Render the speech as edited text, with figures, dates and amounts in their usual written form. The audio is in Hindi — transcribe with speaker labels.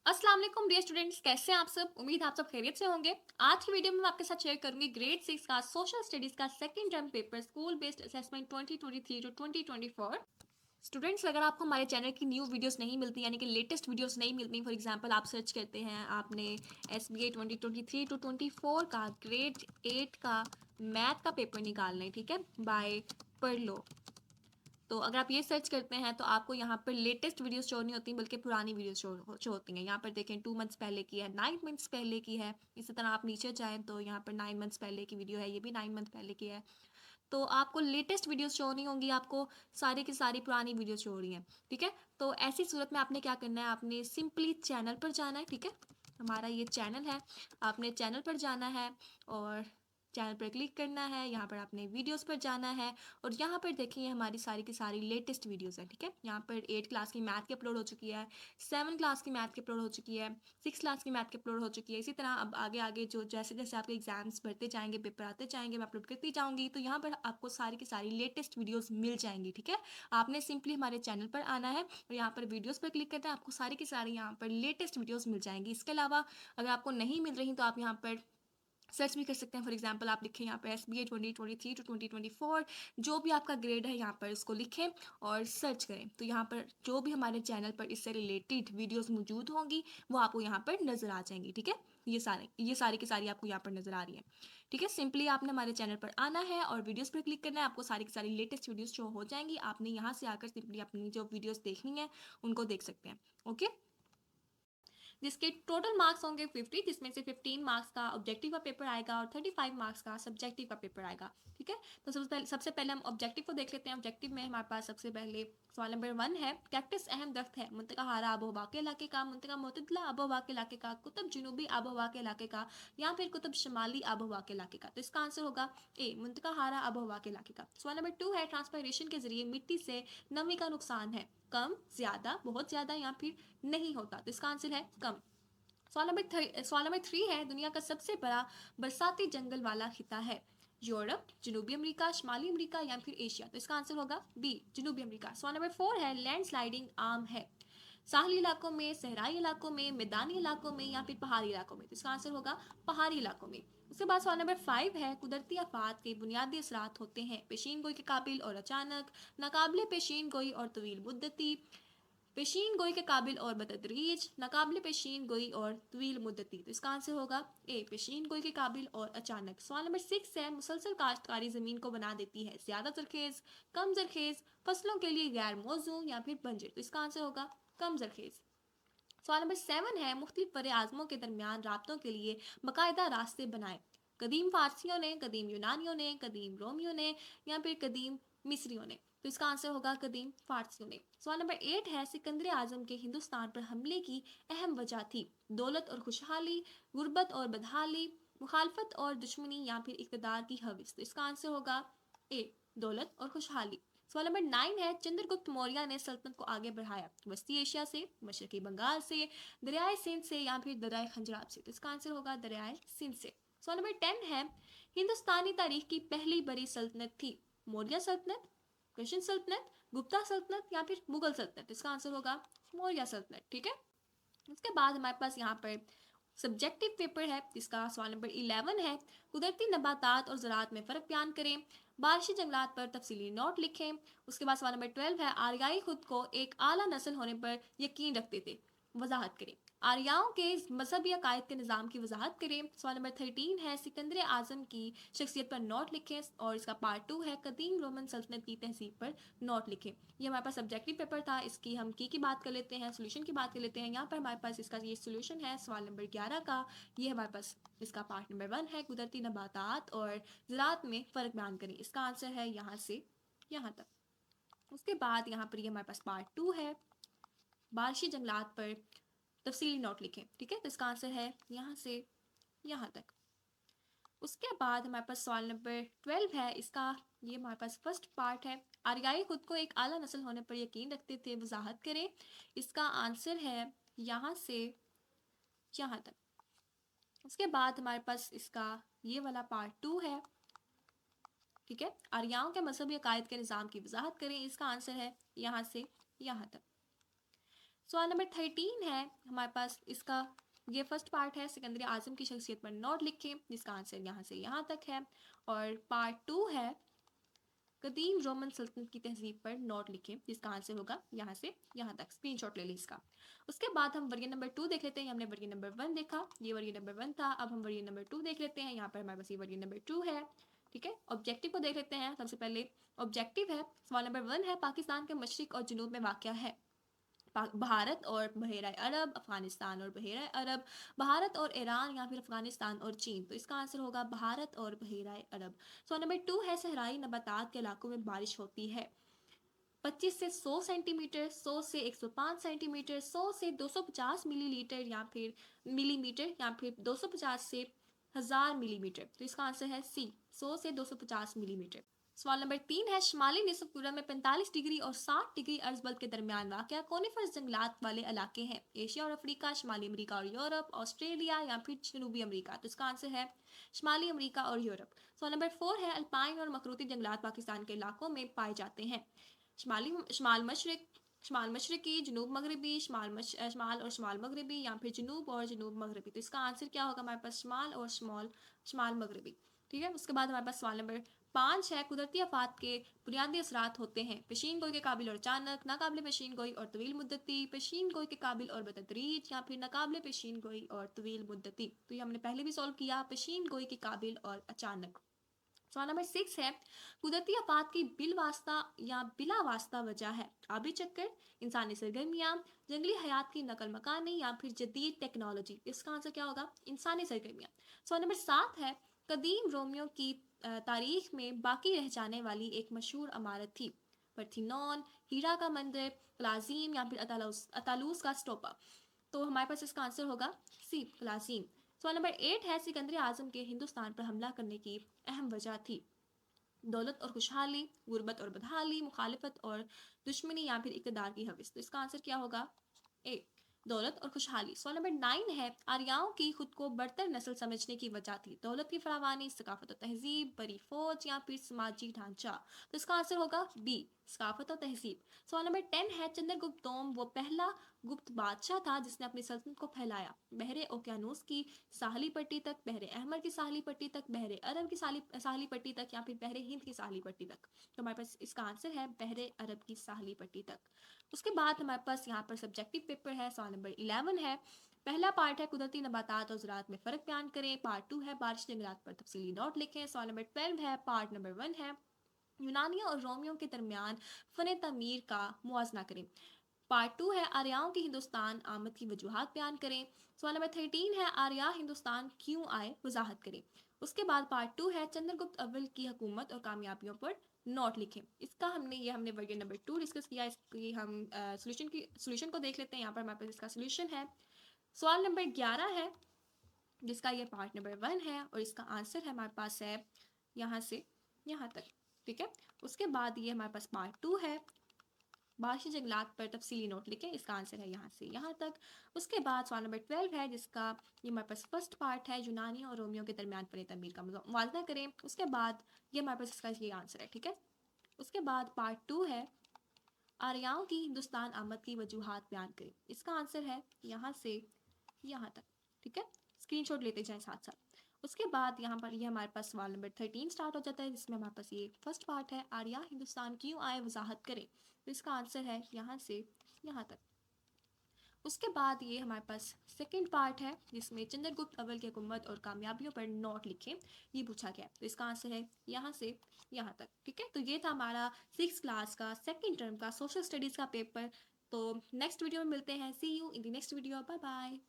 Speaker 1: अस्सलाम वालेकुम डियर स्टूडेंट्स, कैसे हैं आप सब। उम्मीद है आप सब खैरियत से होंगे। आज की वीडियो में मैं आपके साथ शेयर करूंगी ग्रेड 6 का सोशल स्टडीज का second term paper school based assessment 2023 to 2024। Students, अगर आपको हमारे चैनल की न्यू वीडियोस नहीं मिलती यानी कि लेटेस्ट वीडियोस नहीं मिलती, फॉर एग्जांपल आप सर्च करते हैं आपने SBA 2023 टू 24 का ग्रेड 8 का मैथ का पेपर निकालना है, ठीक है, बाय पढ़ लो। तो अगर आप ये सर्च करते हैं तो आपको यहाँ पर लेटेस्ट वीडियोस शो नहीं होती बल्कि पुरानी वीडियोस शो होती हैं। यहाँ पर देखें 2 मंथ्स पहले की है, 9 मंथ्स पहले की है। इसी तरह आप नीचे जाएं तो यहाँ पर 9 मंथ्स पहले की वीडियो है, ये भी 9 मंथ पहले की है। तो आपको लेटेस्ट वीडियोस शो नहीं होंगी, आपको सारी की सारी पुरानी वीडियोस शो हो रही हैं, ठीक है। तो ऐसी सूरत में आपने क्या करना है, आपने सिंपली चैनल पर जाना है, ठीक है। हमारा ये चैनल है, आपने चैनल पर जाना है और चैनल पर क्लिक करना है। यहाँ पर आपने वीडियोस पर जाना है और यहाँ पर देखिए हमारी सारी की सारी लेटेस्ट वीडियोस है, ठीक है। यहाँ पर 8 क्लास की मैथ की अपलोड हो चुकी है, 7 क्लास की मैथ की अपलोड हो चुकी है, 6 क्लास की मैथ की अपलोड हो चुकी है। इसी तरह अब आगे आगे जो जैसे जैसे आपके एग्जाम्स बढ़ते जाएंगे, पेपर आते जाएंगे, मैं अपलोड करती जाऊँगी, तो यहाँ पर आपको सारी की सारी लेटेस्ट वीडियोज़ मिल जाएंगी, ठीक है। आपने सिंपली हमारे चैनल पर आना है और यहाँ पर वीडियोज़ पर क्लिक करना है, आपको सारी की सारी यहाँ पर लेटेस्ट वीडियोज़ मिल जाएंगी। इसके अलावा अगर आपको नहीं मिल रही तो आप यहाँ पर सर्च भी कर सकते हैं। फॉर एग्जांपल आप लिखें यहाँ पे SBA 2023 टू 2024, जो भी आपका ग्रेड है यहाँ पर उसको लिखें और सर्च करें, तो यहाँ पर जो भी हमारे चैनल पर इससे रिलेटेड वीडियोस मौजूद होंगी वो आपको यहाँ पर नज़र आ जाएंगी, ठीक है। ये सारी की सारी आपको यहाँ पर नज़र आ रही है, ठीक है। सिंपली आपने हमारे चैनल पर आना है और वीडियोज़ पर क्लिक करना है, आपको सारी की सारी लेटेस्ट वीडियोज़ शो हो जाएंगी। आपने यहाँ से आकर सिंपली अपनी जो वीडियोज़ देखनी है उनको देख सकते हैं, ओके। जिसके टोटल मार्क्स होंगे 50, जिसमें से 15 मार्क्स का ऑब्जेक्टिव का पेपर आएगा और 35 मार्क्स का सब्जेक्टिव का पेपर आएगा, ठीक है। तो सबसे पहले हम ऑब्जेक्टिव को देख लेते हैं। ऑब्जेक्टिव में हमारे पास सबसे पहले सवाल नंबर 1 है, कैक्टस अहम दरख्त है मुंतका हारा आबो हवा के इलाके का, मुंतका मोतदला आबो हवा के इलाके का, कुतुब जुनूबी आबो हवा के इलाके का, या फिर कुतुब शमाली आबो हवा के इलाके का। तो इसका आंसर होगा ए, मुंतका हारा आबो हवा के इलाके का। सवाल नंबर 2 है, ट्रांसपायरेशन के जरिए मिट्टी से नमी का नुकसान है, कम, ज्यादा, बहुत ज्यादा या फिर नहीं होता। तो इसका आंसर है कम। सवाल नंबर 3 है, दुनिया का सबसे बड़ा बरसाती जंगल वाला खिता है, यूरोप, जनूबी अमेरिका, शिमाली अमेरिका या फिर एशिया। तो इसका आंसर होगा बी, जनूबी अमेरिका। सवाल नंबर 4 है, लैंडस्लाइडिंग आम है साहली इलाकों में, सहराई इलाकों में, मैदानी इलाकों में या फिर पहाड़ी इलाकों में। तो इसका आंसर होगा पहाड़ी इलाकों में। उसके बाद सवाल नंबर 5 है, कुदरती आफात के बुनियादी असरात होते हैं पेशीन गोई के काबिल और अचानक, नाकाबिले पेशीन गोई और तवील मुद्दती, पेशीन गोई के काबिल और बतदरीज, नाकाबिल पेशीन गोई और तवील मुद्दती। तो इसका आंसर होगा ए, पेशीन गोई के काबिल और अचानक। सवाल नंबर 6 है, मुसलसल काश्तकारी ज़मीन को बना देती है ज़्यादा जरखेज़, कम जरखेज़, फसलों के लिए गैर मौजू या फिर बंजर। तो इसका आंसर होगा कम जरखेज़। सवाल नंबर 7 है, मुख्तलिफ बर आज़मों के दरमियान राब्तों के लिए बाकायदा रास्ते बनाए कदीम फारसियों ने, कदीम यूनानियों ने, कदीम रोमियों ने या फिर कदीम मिस्रियों ने। तो इसका आंसर होगा कदीम फारसियों ने। सवाल नंबर 8 है, सिकंदर आजम के हिंदुस्तान पर हमले की अहम वजह थी दौलत और खुशहाली, गुर्बत और बदहाली, मुखालफत और दुश्मनी या फिर इकतदार की हविस। तो इसका आंसर होगा ए, दौलत और खुशहाली। सवाल नंबर 9 है, चंद्रगुप्त मौर्य ने सल्तनत को आगे बढ़ाया वस्ती एशिया से, मशरकी बंगाल से, दरियाए सिंध से या फिर दरियाए खंजराब से। तो इसका आंसर होगा दरियाए सिंध से। सवाल नंबर 10 है, हिंदुस्तानी तारीख की पहली बड़ी सल्तनत थी मौर्य सल्तनत, कृष्ण सल्तनत, गुप्ता सल्तनत या फिर मुगल सल्तनत। इसका आंसर होगा मौर्य सल्तनत, ठीक है। उसके बाद हमारे पास यहाँ पर सब्जेक्टिव पेपर है, जिसका सवाल नंबर 11 है, कुदरती नबातात और ज़राअत में फ़र्क बयान करें, बारिशी जंगलात पर तफसीली नोट लिखें। उसके बाद सवाल नंबर 12 है, आर्याई खुद को एक आला नस्ल होने पर यकीन रखते थे, वजाहत करें। आर्याओं के मजहबी अकायद के निज़ाम की वजाहत करें। सवाल नंबर 13 है, सिकंदर आज़म की शख्सियत पर नोट लिखें और इसका पार्ट 2 है, कदीम रोमन सल्तनत की तहजीब पर नोट लिखें। ये हमारे पास सब्जेक्टिव पेपर था, इसकी हम की बात कर लेते हैं, सोल्यूशन की बात कर लेते हैं। यहाँ पर हमारे पास इसका ये सोल्यूशन है सवाल नंबर 11 का। ये हमारे पास इसका पार्ट नंबर 1 है, कुदरती नबातात और ज़राअत में फ़र्क बयान करें। इसका आंसर है यहाँ से यहाँ तक। उसके बाद यहाँ पर ये हमारे पास पार्ट 2 है, बारिशी जंगलात पर तफसीली नोट लिखें, ठीक है। तो इसका आंसर है यहाँ से यहाँ तक। उसके बाद हमारे पास सवाल नंबर 12 है, इसका ये हमारे पास फर्स्ट पार्ट है, आर्याई खुद को एक आला नस्ल होने पर यकीन रखते थे, वजाहत करें। इसका आंसर है यहाँ से यहाँ तक। उसके बाद हमारे पास इसका ये वाला पार्ट 2 है, ठीक है, आर्याओं के मजहबी अकायद के निज़ाम की वजाहत करें। इसका आंसर है यहाँ से यहाँ तक। सवाल नंबर 13 है हमारे पास, इसका ये फर्स्ट पार्ट है सिकंदर आजम की शख्सियत पर नोट लिखें, जिसका आंसर यहाँ से यहाँ तक है। और पार्ट 2 है कदीम रोमन सल्तनत की तहजीब पर नोट लिखें, जिसका आंसर होगा यहाँ से यहाँ तक। स्क्रीनशॉट ले ली इसका। उसके बाद हम वर्ग नंबर 2 देख लेते हैं। हमने वर्ग नंबर 1 देखा, ये वर्ग नंबर 1 था। अब हम वर्ग नंबर 2 देख लेते हैं। यहाँ पर हमारे पास ये वर्ग नंबर 2 है, ठीक है। ऑब्जेक्टिव को देख लेते हैं। सबसे पहले ऑब्जेक्टिव है, सवाल नंबर 1 है पाकिस्तान के मशरिक और जुनूब में वाक़या है भारत और बहेरा अरब, अफगानिस्तान और बहेरा अरब, भारत और ईरान या फिर अफगानिस्तान और चीन। तो इसका आंसर होगा भारत और बहेरा अरब। सवाल नंबर 2 है सहराई नबातात के इलाकों में बारिश होती है 25 से 100 सेंटीमीटर, 100 से 105 सेंटीमीटर, 100 से 250 मिलीलीटर या फिर मिलीमीटर, या फिर 250 से 1000 मिलीमीटर। तो इसका आंसर है सी, 100 से 250 मिलीमीटर। सवाल नंबर 3 है शुमाली निसफ कुरा में 45 डिग्री और 60 डिग्री अर्ज बल्ब के दरमियान वाक़या कोनिफरस जंगलात वाले इलाके हैं? एशिया और अफ्रीका, शुमाली अमेरिका और यूरोप, ऑस्ट्रेलिया या फिर जनूबी अमेरिका। तो इसका आंसर है शुमाली अमेरिका और यूरोप। सवाल नंबर 4 है अल्पाइन और मखरूती जंगलात पाकिस्तान के इलाकों में पाए जाते हैं? शुमाल मशरक, शुमाल मशरकी, जनूब मगरबी, शुमाल और शुमाल मगरबी, या फिर जनूब और जनूब मगरबी। तो इसका आंसर क्या होगा हमारे पास? शुमाल और शुमाल मगरबी, ठीक है। उसके बाद हमारे पास सवाल नंबर 5 है कुदरती आफात के बुनियादी असरात होते हैं पेशीन गोई के काबिल और अचानक, नाकाबिल पेशीन गोई और तवील मुद्दती, पेशीन गोई के काबिल और बतदरीज, या फिर नाकाबिल पेशीन गोई और तवील मुद्दती। तो ये हमने पहले भी सॉल्व किया, पेशीन गोई के काबिल और अचानक। सवाल नंबर 6 है कुदरती आफात की बिल वास्ता या बिला वास्ता वजह है? आबी चक्कर, इंसानी सरगर्मियाँ, जंगली हयात की नकल मकानी, या फिर जदीद टेक्नोलॉजी। इसका आंसर क्या होगा? इंसानी सरगर्मियाँ। सवाल नंबर 7 है कदीम रोमियो की तारीख में बाकी रह जाने वाली एक मशहूर इमारत थी? परथिनोन, हीरा का मंदिर, प्लाजीम, या फिर अतालूस का स्टोपा। तो हमारे पास इसका आंसर होगा सी, प्लाजीम। सवाल नंबर 8 है सिकंदर आजम के हिंदुस्तान पर हमला करने की अहम वजह थी? दौलत और खुशहाली, गुर्बत और बदहाली, मुखालिफत और दुश्मनी, या फिर इक़्तिदार की हवस। तो इसका आंसर क्या होगा? ए, दौलत और खुशहाली। सवाल नंबर 9 है आर्याओं की खुद को बढ़तर नस्ल समझने की वजह थी? दौलत की फरावानी, सकाफत और तहजीब, बड़ी फौज, या फिर समाजी ढांचा। तो इसका आंसर होगा बी, सकाफत और तहजीब। सवाल नंबर 10 है चंद्रगुप्त तोम वो पहला गुप्त बादशाह था जिसने अपनी सल्तनत को फैलाया बहरे ओकियानूस की साहली पट्टी तक, बहरे अहमर की साहली पट्टी तक, बहरे अरब की साहली पट्टी तक, या फिर बहरे हिंद की साहली पट्टी तक। तो हमारे पास इसका आंसर है बहरे अरब की साहली पट्टी तक। उसके बाद हमारे पास यहाँ पर सब्जेक्टिव पेपर है। सवाल नंबर 11 है पहला पार्ट है कुदरती नबातात और ज़राअत में फ़र्क बयान करें। पार्ट 2 है बारिश जंगलात पर तफसीली नोट लिखें। सवाल नंबर 12 है पार्ट नंबर 1 है यूनानियों और रोमियों के दरमियान फ़न तमीर का मुआजना करें। पार्ट 2 है आर्याओं की हिंदुस्तान आमद की वजूहात बयान करें। सवाल नंबर 13 है आर्या हिंदुस्तान क्यों आए वजाहत करें। उसके बाद पार्ट 2 है चंद्रगुप्त अव्वल की हुकूमत और कामयाबियों पर नोट लिखें। इसका हमने वर्ग नंबर 2 डिस्कस किया। इसकी हम सोल्यूशन को देख लेते हैं। यहाँ पर हमारे पास इसका सोल्यूशन है। सवाल नंबर 11 है जिसका ये पार्ट नंबर 1 है, और इसका आंसर है हमारे पास है यहाँ से यहाँ तक, ठीक है। उसके बाद ये हमारे पास पार्ट 2 है बारिशी जंगलात पर तफसीली नोट लिखें। इसका आंसर है यहाँ से यहाँ तक। उसके बाद सवाल नंबर 12 है जिसका ये हमारे पास फर्स्ट पार्ट है यूनानी और रोमियो के दरमियान फ़न तमीर का मुआवजा करें। उसके बाद ये हमारे पास इसका ये आंसर है, ठीक है। उसके बाद पार्ट 2 है आर्याओं की हिंदुस्तान आमद की वजूहात बयान करें। इसका आंसर है यहाँ से यहाँ तक, ठीक है। स्क्रीनशॉट लेते जाएं साथ साथ। उसके बाद यहाँ पर ये हमारे पास सवाल नंबर 13 स्टार्ट हो जाता है जिसमें हमारे पास ये फर्स्ट पार्ट है आर्या हिंदुस्तान क्यों आए वजाहत करें। तो इसका आंसर है यहाँ से यहाँ तक। उसके बाद ये हमारे पास सेकंड पार्ट है जिसमें चंद्रगुप्त अव्वल की हुकूमत और कामयाबियों पर नोट लिखें, ये पूछा गया है। तो इसका आंसर है यहाँ से यहाँ तक, ठीक है। तो ये था हमारा 6th क्लास का सेकंड टर्म का सोशल स्टडीज़ का पेपर। तो नेक्स्ट वीडियो में मिलते हैं। See you in the next video, bye bye.